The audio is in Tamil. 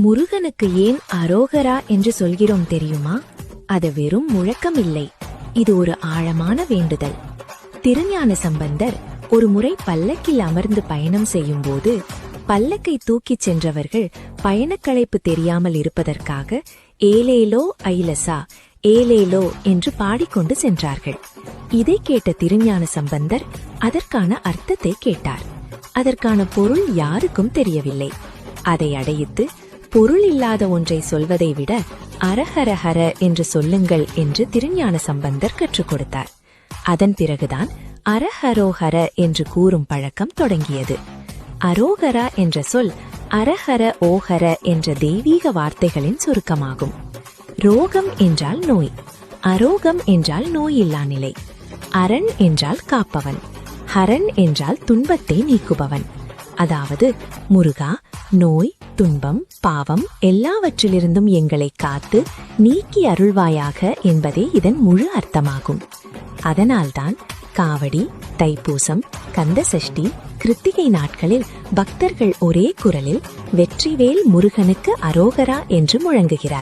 முருகனுக்கு ஏன் அரோகரா என்று சொல்கிறோம் தெரியுமா? அது வெறும் முழக்கம் இல்லை, இது ஒரு ஆழமான வேண்டுதல். திருஞான சம்பந்தர் ஒரு முறை பல்லக்கில் அமர்ந்து பயணம் செய்யும் போது பல்லக்கை தூக்கிச் சென்றவர்கள் பயணக்களைப்பு தெரியாமல் இருப்பதற்காக ஏலேலோ ஐலசா ஏலேலோ என்று பாடிக்கொண்டு சென்றார்கள். இதை கேட்ட திருஞான சம்பந்தர் அதற்கான அர்த்தத்தை கேட்டார். அதற்கான பொருள் யாருக்கும் தெரியவில்லை. அதை அடையித்து பொருள் இல்லாத ஒன்றை சொல்வதை விட அரஹரஹர என்று சொல்லுங்கள் என்று திருஞான சம்பந்தர் கற்றுக் கொடுத்தார். அதன் பிறகுதான் அரஹரோஹர என்று கூறும் பழக்கம் தொடங்கியது. அரோகரா என்ற சொல் அரஹர ஓஹர என்ற தெய்வீக வார்த்தைகளின் சுருக்கமாகும். ரோகம் என்றால் நோய், அரோகம் என்றால் நோயில்லா நிலை, அரண் என்றால் காப்பவன், ஹரன் என்றால் துன்பத்தை நீக்குபவன். அதாவது முருகா, நோய், துன்பம், பாவம் எல்லாவற்றிலிருந்தும் எங்களை காத்து நீக்கி அருள்வாயாக என்பதே இதன் முழு அர்த்தமாகும். அதனால்தான் காவடி, தைப்பூசம், கந்த சஷ்டி, கிருத்திகை நாட்களில் பக்தர்கள் ஒரே குரலில் வெற்றிவேல் முருகனுக்கு அரோகரா என்று முழங்குகிறார்.